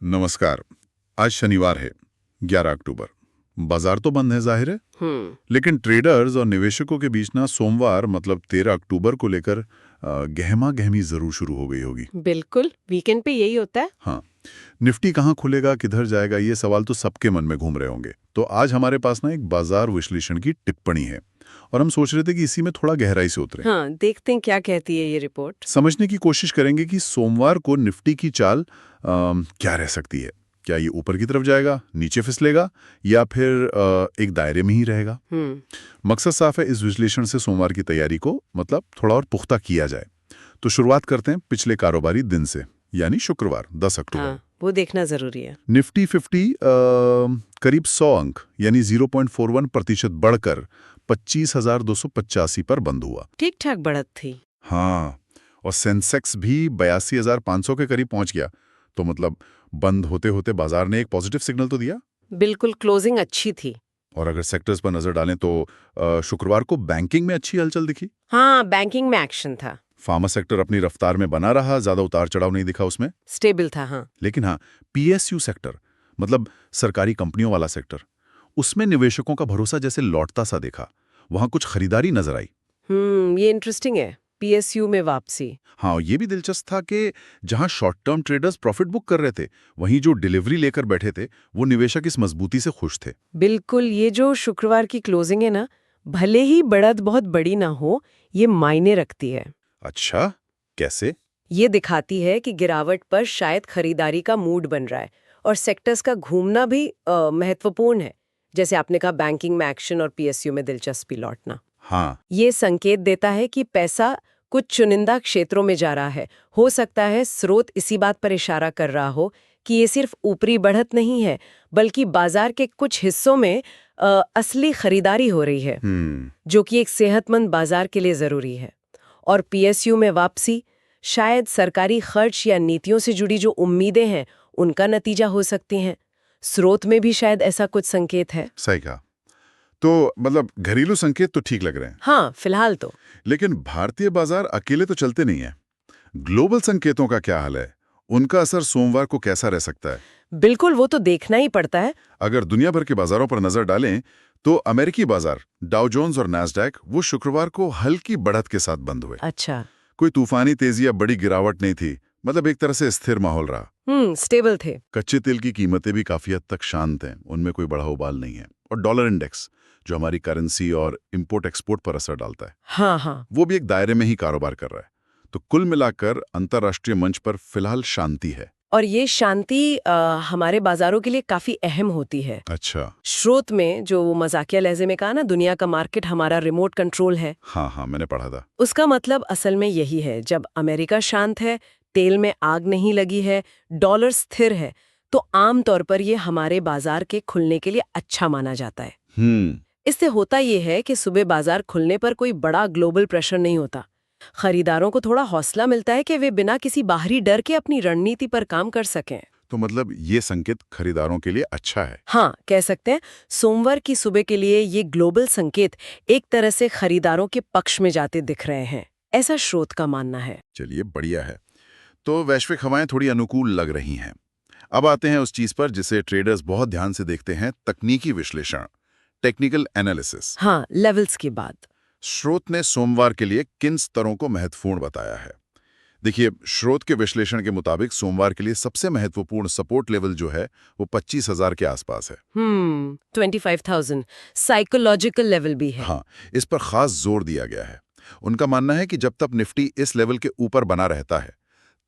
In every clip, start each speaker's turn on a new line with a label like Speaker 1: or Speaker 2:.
Speaker 1: नमस्कार। आज शनिवार है 11 अक्टूबर। बाजार तो बंद है जाहिर है, लेकिन ट्रेडर्स और निवेशकों के बीच ना सोमवार मतलब 13 अक्टूबर को लेकर गहमा गहमी जरूर शुरू हो गई होगी।
Speaker 2: बिल्कुल, वीकेंड पे यही होता है।
Speaker 1: हाँ, निफ्टी कहाँ खुलेगा, किधर जाएगा, ये सवाल तो सबके मन में घूम रहे होंगे। तो आज हमारे पास ना एक बाजार विश्लेषण की टिप्पणी है और हम सोच रहे थे कि इसी में थोड़ा गहराई से उतरे,
Speaker 2: हाँ, देखते हैं क्या कहती है ये रिपोर्ट।
Speaker 1: समझने की कोशिश करेंगे कि सोमवार को निफ्टी की चाल क्या रह सकती है। क्या ये ऊपर की तरफ जाएगा, नीचे फिसलेगा, या फिर एक दायरे में ही रहेगा। मकसद साफ है, इस विश्लेषण से सोमवार की तैयारी को मतलब थोड़ा और पुख्ता किया जाए। तो शुरुआत करते हैं पिछले कारोबारी दिन से, यानी शुक्रवार 10 अक्टूबर।
Speaker 2: हाँ, वो देखना जरूरी है।
Speaker 1: निफ्टी 50 करीब 100 अंक यानी 0.41% बढ़कर 25,285 पर बंद हुआ।
Speaker 2: ठीक ठाक बढ़त थी।
Speaker 1: हाँ, और सेंसेक्स भी 82,500 के करीब पहुंच गया। तो मतलब बंद होते होते बाजार ने एक पॉजिटिव सिग्नल तो दिया।
Speaker 2: बिल्कुल, क्लोजिंग अच्छी थी।
Speaker 1: और अगर सेक्टर्स पर नजर डालें तो शुक्रवार को बैंकिंग में अच्छी हलचल दिखी।
Speaker 2: हाँ, बैंकिंग में एक्शन था।
Speaker 1: फार्मा सेक्टर अपनी रफ्तार में बना रहा, ज्यादा उतार चढ़ाव नहीं दिखा उसमें।
Speaker 2: स्टेबल था। हाँ,
Speaker 1: लेकिन हाँ, पीएसयू सेक्टर मतलब सरकारी कंपनियों वाला सेक्टर, उसमें निवेशकों का भरोसा जैसे लौटता सा देखा। वहां कुछ खरीदारी नजर आई।
Speaker 2: ये इंटरेस्टिंग है। पीएसयू में वापसी।
Speaker 1: हाँ, ये भी दिलचस्प था कि जहां short term traders profit book कर रहे थे, वहीं जो डिलीवरी लेकर बैठे थे वो निवेशक इस मजबूती से खुश थे।
Speaker 2: बिल्कुल, ये जो शुक्रवार की क्लोजिंग है ना, भले ही बढ़त बहुत बड़ी ना हो, ये मायने रखती है।
Speaker 1: अच्छा, कैसे?
Speaker 2: ये दिखाती है कि गिरावट पर शायद खरीदारी का मूड बन रहा है और सेक्टर्स का घूमना भी महत्वपूर्ण है। जैसे आपने कहा, बैंकिंग में एक्शन और पीएसयू में दिलचस्पी लौटना।
Speaker 1: हाँ,
Speaker 2: ये संकेत देता है कि पैसा कुछ चुनिंदा क्षेत्रों में जा रहा है। हो सकता है स्रोत इसी बात पर इशारा कर रहा हो कि ये सिर्फ ऊपरी बढ़त नहीं है, बल्कि बाजार के कुछ हिस्सों में असली खरीदारी हो रही है, जो कि एक सेहतमंद बाजार के लिए जरूरी है। और पीएसयू में वापसी शायद सरकारी खर्च या नीतियों से जुड़ी जो उम्मीदें हैं उनका नतीजा हो सकती हैं। स्रोत में भी शायद ऐसा कुछ संकेत है।
Speaker 1: सही कहा। तो मतलब घरेलू संकेत तो ठीक लग रहे हैं।
Speaker 2: हाँ, फिलहाल तो।
Speaker 1: लेकिन भारतीय बाजार अकेले तो चलते नहीं है। ग्लोबल संकेतों का क्या हाल है? उनका असर सोमवार को कैसा रह सकता है?
Speaker 2: बिल्कुल, वो तो देखना ही पड़ता है।
Speaker 1: अगर दुनिया भर के बाजारों पर नजर डालें तो अमेरिकी बाजार डाउ जोन्स और नैस्डैक वो शुक्रवार को हल्की बढ़त के साथ बंद हुए।
Speaker 2: अच्छा।
Speaker 1: कोई तूफानी तेजी या बड़ी गिरावट नहीं थी, मतलब एक तरह से स्थिर माहौल रहा।
Speaker 2: स्टेबल थे।
Speaker 1: कच्चे तेल की कीमतें भी काफी हद तक शांत हैं, उनमें कोई बड़ा उबाल नहीं है। और डॉलर इंडेक्स जो हमारी करेंसी और इंपोर्ट एक्सपोर्ट पर असर डालता है,
Speaker 2: हाँ हाँ।
Speaker 1: वो भी एक दायरे में ही कारोबार कर रहा है। तो कुल मिलाकर अंतर्राष्ट्रीय मंच पर फिलहाल शांति है।
Speaker 2: और ये शांति हमारे बाजारों के लिए काफी अहम होती है।
Speaker 1: अच्छा।
Speaker 2: स्रोत में जो मजाकिया लहजे में कहा ना, दुनिया का मार्केट हमारा रिमोट कंट्रोल है,
Speaker 1: हाँ हाँ, मैंने पढ़ा था।
Speaker 2: उसका मतलब असल में यही है। जब अमेरिका शांत है, तेल में आग नहीं लगी है, डॉलर स्थिर है, तो आमतौर पर ये हमारे बाजार के खुलने के लिए अच्छा माना जाता है। इससे होता ये है कि सुबह बाजार खुलने पर कोई बड़ा ग्लोबल प्रेशर नहीं होता। खरीदारों को थोड़ा हौसला मिलता है कि वे बिना किसी बाहरी डर के अपनी रणनीति पर काम कर सकें।
Speaker 1: तो मतलब ये संकेत खरीदारों के लिए अच्छा है।
Speaker 2: हाँ, कह सकते हैं। सोमवार की सुबह के लिए ये ग्लोबल संकेत एक तरह से खरीदारों के पक्ष में जाते दिख रहे हैं, ऐसा स्रोत का मानना है।
Speaker 1: चलिए, बढ़िया है। तो वैश्विक हवाएं थोड़ी अनुकूल लग रही हैं। अब आते हैं उस चीज पर जिसे ट्रेडर्स बहुत ध्यान से देखते हैं, तकनीकी विश्लेषण, टेक्निकल एनालिसिस।
Speaker 2: हाँ, लेवल्स की बात।
Speaker 1: स्रोत ने सोमवार के लिए किन स्तरों को महत्वपूर्ण बताया है? देखिए, स्रोत के विश्लेषण के मुताबिक सोमवार के लिए सबसे महत्वपूर्ण सपोर्ट लेवल जो है वो 25,000 के आसपास है।
Speaker 2: 25,000 साइकोलॉजिकल लेवल भी है।
Speaker 1: हाँ, इस पर खास जोर दिया गया है। उनका मानना है कि जब तक निफ्टी इस लेवल के ऊपर बना रहता है,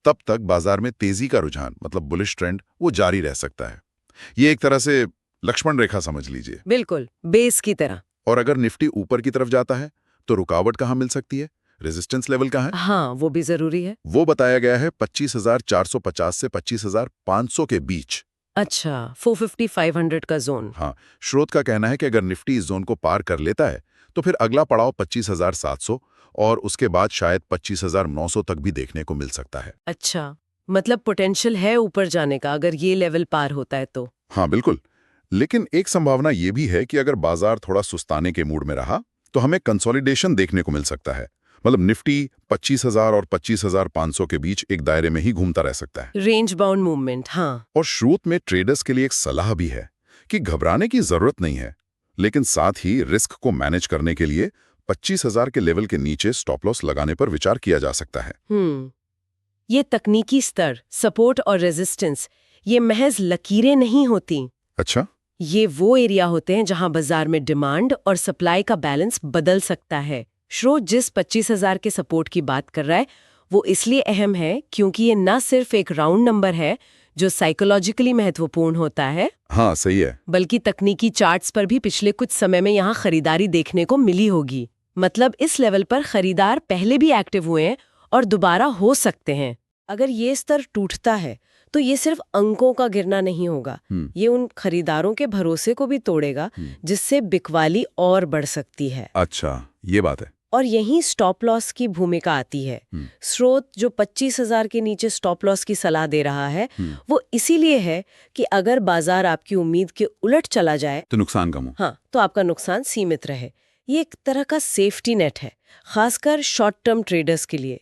Speaker 1: तब तक बाजार में तेजी का रुझान मतलब बुलिश ट्रेंड वो जारी रह सकता है। ये एक तरह से लक्ष्मण रेखा समझ लीजिए।
Speaker 2: बिल्कुल, बेस की तरह।
Speaker 1: और अगर निफ्टी ऊपर की तरफ जाता है तो रुकावट कहाँ मिल सकती है, रेजिस्टेंस लेवल कहाँ है?
Speaker 2: हाँ, वो भी जरूरी है।
Speaker 1: वो बताया गया है 25,450 से 25,500 के बीच।
Speaker 2: अच्छा, 450-500 का जोन।
Speaker 1: हाँ, स्रोत का कहना है कि अगर निफ्टी इस जोन को पार कर लेता है तो फिर अगला पड़ाव 25,700 और उसके बाद शायद 25,900 तक भी देखने को मिल सकता है।
Speaker 2: अच्छा, मतलब पोटेंशियल है ऊपर जाने का अगर ये लेवल पार होता है तो।
Speaker 1: हाँ बिल्कुल। लेकिन एक संभावना ये भी है कि अगर बाजार थोड़ा सुस्ताने के मूड में रहा तो हमें कंसोलिडेशन देखने को मिल सकता है। मतलब निफ्टी 25,000 और 25,500 के बीच एक दायरे में ही घूमता रह सकता है।
Speaker 2: रेंज बाउंड मूवमेंट, हाँ।
Speaker 1: और स्रोत में ट्रेडर्स के लिए एक सलाह भी है कि घबराने की जरूरत नहीं है, लेकिन साथ ही रिस्क को मैनेज करने के लिए 25,000 के लेवल के नीचे स्टॉप लॉस लगाने पर विचार किया जा सकता है।
Speaker 2: ये तकनीकी स्तर, सपोर्ट और रेजिस्टेंस, ये महज लकीरें नहीं होती।
Speaker 1: अच्छा,
Speaker 2: ये वो एरिया होते हैं जहां बाजार में डिमांड और सप्लाई का बैलेंस बदल सकता है। स्रोत जिस 25,000 के सपोर्ट की बात कर रहा है वो इसलिए अहम है क्योंकि ये ना सिर्फ एक राउंड नंबर है जो साइकोलॉजिकली महत्वपूर्ण होता है,
Speaker 1: हाँ सही है।
Speaker 2: बल्कि तकनीकी चार्ट्स पर भी पिछले कुछ समय में यहाँ खरीदारी देखने को मिली होगी। मतलब इस लेवल पर खरीदार पहले भी एक्टिव हुए हैं और दोबारा हो सकते हैं। अगर ये स्तर टूटता है तो ये सिर्फ अंकों का गिरना नहीं होगा, ये उन खरीदारों के भरोसे को भी तोड़ेगा जिससे बिकवाली और बढ़ सकती है।
Speaker 1: अच्छा, ये बात है।
Speaker 2: और यहीं स्टॉप लॉस की भूमिका आती है। स्रोत जो 25,000 के नीचे स्टॉप लॉस की सलाह दे रहा है वो इसीलिए है कि अगर बाजार आपकी उम्मीद के उलट चला जाए
Speaker 1: तो नुकसान कम हो।
Speaker 2: हाँ, तो आपका नुकसान सीमित रहे। ये एक तरह का सेफ्टी नेट है, खासकर शॉर्ट टर्म ट्रेडर्स के लिए।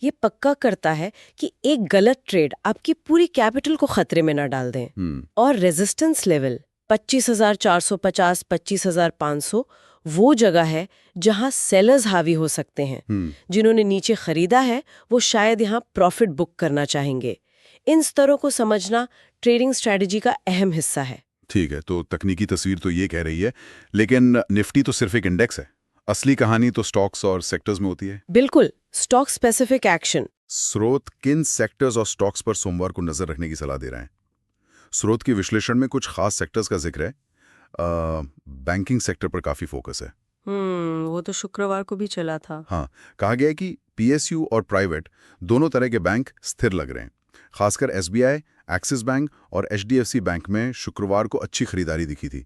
Speaker 2: ये पक्का करता है कि एक गलत ट्रेड आपकी पूरी कैपिटल को खतरे में न डाल दें। और रेजिस्टेंस लेवल 25,450, 25,500 वो जगह है जहां सेलर्स हावी हो सकते हैं। जिन्होंने नीचे खरीदा है वो शायद यहाँ प्रॉफिट बुक करना चाहेंगे। इन स्तरों को समझना ट्रेडिंग स्ट्रेटजी का अहम हिस्सा है।
Speaker 1: ठीक है, तो तकनीकी तस्वीर तो ये कह रही है, लेकिन निफ्टी तो सिर्फ एक इंडेक्स है। असली कहानी तो स्टॉक्स और सेक्टर्स में होती है।
Speaker 2: बिल्कुल, स्टॉक स्पेसिफिक एक्शन।
Speaker 1: स्रोत किन सेक्टर्स और स्टॉक्स पर सोमवार को नजर रखने की सलाह दे रहे हैं? स्रोत के विश्लेषण में कुछ खास सेक्टर्स का जिक्र है। बैंकिंग सेक्टर पर काफी फोकस है।
Speaker 2: वो तो शुक्रवार को भी चला था।
Speaker 1: हाँ, कहा गया है कि पीएसयू और प्राइवेट दोनों तरह के बैंक स्थिर लग रहे हैं। खासकर एसबीआई, एक्सिस बैंक और एचडीएफसी बैंक में शुक्रवार को अच्छी खरीदारी दिखी थी,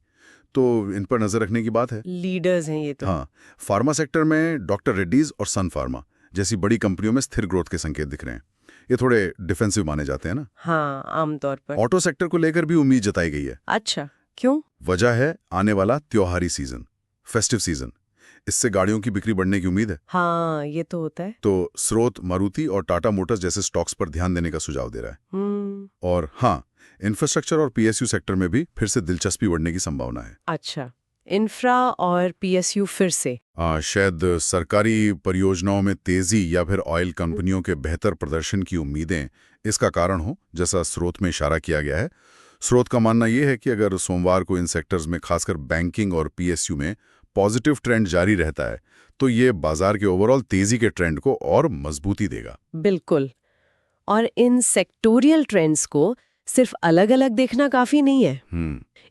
Speaker 1: तो इन पर नजर रखने की बात है।
Speaker 2: लीडर्स हैं ये तो।
Speaker 1: हाँ, फार्मा सेक्टर में डॉक्टर रेड्डीज और सन फार्मा जैसी बड़ी कंपनियों में स्थिर ग्रोथ के संकेत दिख रहे हैं। ये थोड़े डिफेंसिव माने जाते हैं ना।
Speaker 2: हाँ, आमतौर पर।
Speaker 1: ऑटो सेक्टर को लेकर भी उम्मीद जताई गई है।
Speaker 2: अच्छा, क्यों?
Speaker 1: वजह है आने वाला त्योहारी सीजन, फेस्टिव सीजन। इससे गाड़ियों की बिक्री बढ़ने की उम्मीद है।
Speaker 2: हाँ, ये तो होता है।
Speaker 1: तो स्रोत मारुति और टाटा मोटर्स जैसे स्टॉक्स पर ध्यान देने का सुझाव दे रहा है। और हाँ, इंफ्रास्ट्रक्चर और पीएसयू सेक्टर में भी फिर से दिलचस्पी बढ़ने की संभावना है।
Speaker 2: अच्छा, इंफ्रा और पीएसयू फिर से।
Speaker 1: शायद सरकारी परियोजनाओं में तेजी या फिर ऑयल कंपनियों के बेहतर प्रदर्शन की उम्मीदें इसका कारण हो, जैसा स्रोत में इशारा किया गया है। स्रोत का मानना यह है कि अगर सोमवार को इन सेक्टर्स में खासकर बैंकिंग और पीएसयू में पॉजिटिव ट्रेंड जारी रहता है तो ये बाजार के ओवरऑल तेजी के ट्रेंड को और मजबूती देगा।
Speaker 2: बिल्कुल। और इन सेक्टोरियल ट्रेंड्स को सिर्फ अलग-अलग देखना काफी नहीं है,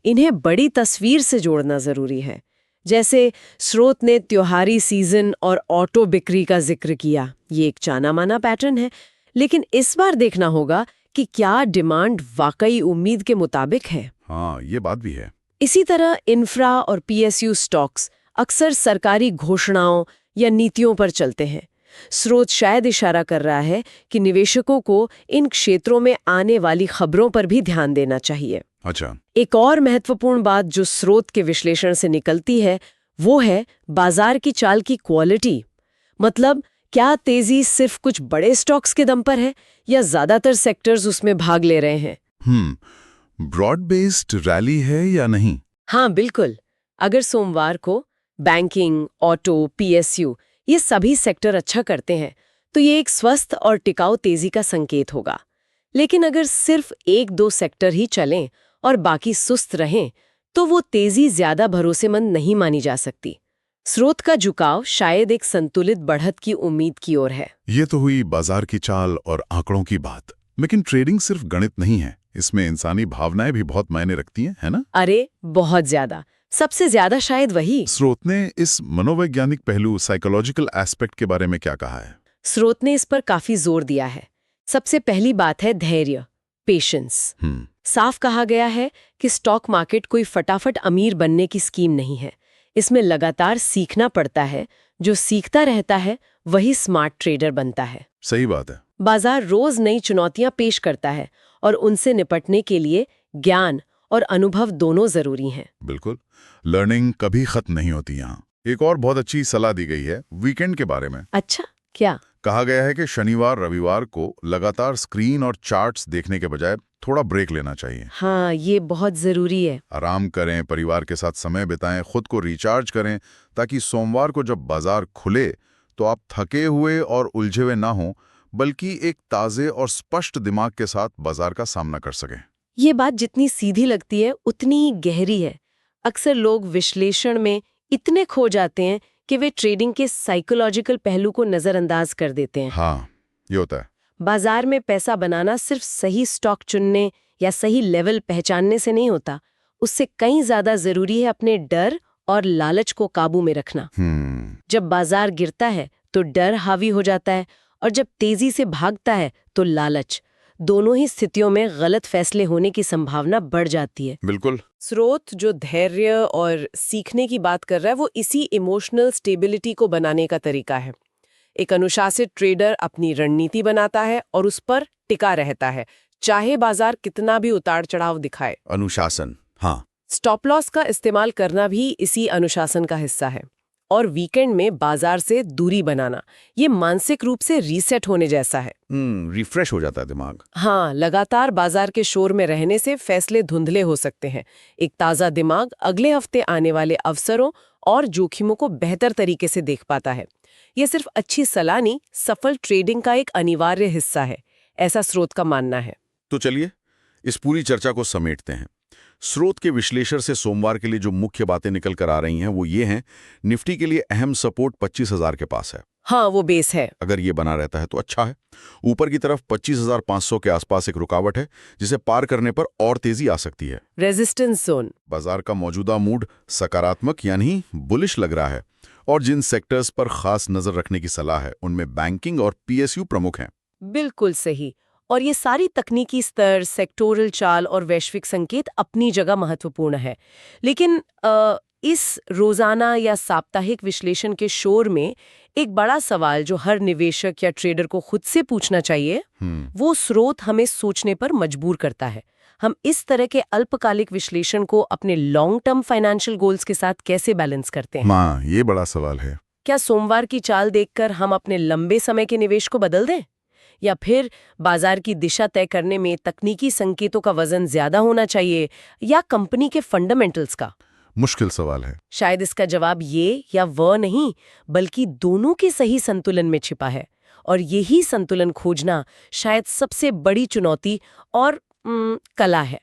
Speaker 2: इन्हें बड़ी तस्वीर से जोड़ना जरूरी है। जैसे स्रोत ने त्योहारी सीजन और ऑटो बिक्री का जिक्र किया, ये एक जाना माना पैटर्न है, लेकिन इस बार देखना होगा कि क्या डिमांड वाकई उम्मीद के मुताबिक है।
Speaker 1: हाँ, ये बात भी है।
Speaker 2: इसी तरह इंफ्रा और पीएसयू स्टॉक्स अक्सर सरकारी घोषणाओं या नीतियों पर चलते हैं। स्रोत शायद इशारा कर रहा है कि निवेशकों को इन क्षेत्रों में आने वाली खबरों पर भी ध्यान देना चाहिए।
Speaker 1: अच्छा,
Speaker 2: एक और महत्वपूर्ण बात जो स्रोत के विश्लेषण से निकलती है वो है बाजार की चाल की क्वालिटी। मतलब क्या तेजी सिर्फ कुछ बड़े स्टॉक्स के दम पर है या ज्यादातर सेक्टर्स उसमें भाग ले रहे हैं।
Speaker 1: ब्रॉड बेस्ड रैली है या नहीं?
Speaker 2: हाँ, बिल्कुल। अगर सोमवार को बैंकिंग, ऑटो, पीएसयू ये सभी सेक्टर अच्छा करते हैं तो ये एक स्वस्थ और टिकाऊ तेजी का संकेत होगा। लेकिन अगर सिर्फ एक दो सेक्टर ही चलें और बाकी सुस्त रहें तो वो तेजी ज्यादा भरोसेमंद नहीं मानी जा सकती। स्रोत का झुकाव शायद एक संतुलित बढ़त की उम्मीद की ओर है।
Speaker 1: ये तो हुई बाजार की चाल और आंकड़ों की बात, लेकिन ट्रेडिंग सिर्फ गणित नहीं है, इसमें इंसानी भावनाएं भी बहुत मायने रखती हैं, है ना?
Speaker 2: अरे बहुत ज्यादा, सबसे ज्यादा शायद वही।
Speaker 1: स्रोत ने इस मनोवैज्ञानिक पहलू, साइकोलॉजिकल एस्पेक्ट के बारे में क्या कहा है?
Speaker 2: स्रोत ने इस पर काफी जोर दिया है। सबसे पहली बात है धैर्य, पेशेंस। साफ कहा गया है कि स्टॉक मार्केट कोई फटाफट अमीर बनने की स्कीम नहीं है। इसमें लगातार सीखना पड़ता है। जो सीखता रहता है वही स्मार्ट ट्रेडर बनता है।
Speaker 1: सही बात है।
Speaker 2: बाजार रोज नई चुनौतियां पेश करता है और उनसे निपटने के लिए ज्ञान और अनुभव दोनों जरूरी हैं।
Speaker 1: बिल्कुल, लर्निंग कभी खत्म नहीं होती यहाँ। एक और बहुत अच्छी सलाह दी गई है वीकेंड के बारे में।
Speaker 2: अच्छा, क्या?
Speaker 1: कहा गया है कि शनिवार रविवार को लगातार स्क्रीन और चार्ट्स देखने के बजाय थोड़ा ब्रेक लेना चाहिए।
Speaker 2: हाँ, ये बहुत जरूरी है।
Speaker 1: आराम करें, परिवार के साथ समय बिताएं, खुद को रिचार्ज करें, ताकि सोमवार को जब बाजार खुले तो आप थके हुए और उलझे हुए ना हों, बल्कि एक ताज़े और स्पष्ट दिमाग के साथ बाजार का सामना कर सकें।
Speaker 2: ये बात जितनी सीधी लगती है उतनी ही गहरी है। अक्सर लोग विश्लेषण में इतने खो जाते हैं कि वे ट्रेडिंग के साइकोलॉजिकल पहलू को नजरअंदाज कर देते हैं।
Speaker 1: हाँ, ये होता है।
Speaker 2: बाजार में पैसा बनाना सिर्फ सही स्टॉक चुनने या सही लेवल पहचानने से नहीं होता। उससे कहीं ज्यादा जरूरी है अपने डर और लालच को काबू में रखना। जब बाजार गिरता है तो डर हावी हो जाता है और जब तेजी से भागता है तो लालच। दोनों ही स्थितियों में गलत फैसले होने की संभावना बढ़ जाती है।
Speaker 1: बिल्कुल।
Speaker 2: स्रोत जो धैर्य और सीखने की बात कर रहा है वो इसी इमोशनल स्टेबिलिटी को बनाने का तरीका है। एक अनुशासित ट्रेडर अपनी रणनीति बनाता है और उस पर टिका रहता है, चाहे बाजार कितना भी उतार चढ़ाव दिखाए।
Speaker 1: अनुशासन, हाँ।
Speaker 2: स्टॉप लॉस का इस्तेमाल करना भी इसी अनुशासन का हिस्सा है। और वीकेंड में बाजार से दूरी बनाना, ये मानसिक रूप से रीसेट होने जैसा है।
Speaker 1: रिफ्रेश हो जाता है दिमाग।
Speaker 2: हाँ, लगातार बाजार के शोर में रहने से फैसले धुंधले हो सकते हैं। एक ताज़ा दिमाग अगले हफ्ते आने वाले अवसरों और जोखिमों को बेहतर तरीके से देख पाता है। ये सिर्फ अच्छी सलाह नहीं, सफल ट्रेडिंग का एक अनिवार्य हिस्सा है, ऐसा स्रोत का मानना है।
Speaker 1: तो चलिए इस पूरी चर्चा को समेटते हैं। स्रोत के विश्लेषण से सोमवार के लिए जो मुख्य बातें निकल कर आ रही हैं वो ये हैं, निफ्टी के लिए अहम सपोर्ट 25,000 के पास है।
Speaker 2: हाँ, वो बेस है।
Speaker 1: अगर ये बना रहता है तो अच्छा है। ऊपर की तरफ 25,500 के आसपास एक रुकावट है, जिसे पार करने पर और तेजी आ सकती है।
Speaker 2: Resistance zone.
Speaker 1: बाजार का मौजूदा मूड सकारात्मक यानी बुलिश लग रहा है, और जिन सेक्टर्स पर खास नजर रखने की सलाह है उनमें बैंकिंग और पीएसयू प्रमुख हैं।
Speaker 2: बिल्कुल सही। और ये सारी तकनीकी स्तर, सेक्टोरल चाल और वैश्विक संकेत अपनी जगह महत्वपूर्ण है। लेकिन इस रोजाना या साप्ताहिक विश्लेषण के शोर में एक बड़ा सवाल जो हर निवेशक या ट्रेडर को खुद से पूछना चाहिए, वो स्रोत हमें सोचने पर मजबूर करता है। हम इस तरह के अल्पकालिक विश्लेषण को अपने लॉन्ग टर्म फाइनेंशियल गोल्स के साथ कैसे बैलेंस करते हैं?
Speaker 1: माँ, ये बड़ा सवाल है।
Speaker 2: क्या सोमवार की चाल देखकर हम अपने लंबे समय के निवेश को बदल दें? या फिर बाजार की दिशा तय करने में तकनीकी संकेतों का वजन ज्यादा होना चाहिए या कंपनी के फंडामेंटल्स का?
Speaker 1: मुश्किल सवाल है।
Speaker 2: शायद इसका जवाब ये या वह नहीं, बल्कि दोनों के सही संतुलन में छिपा है। और यही संतुलन खोजना शायद सबसे बड़ी चुनौती और कला है।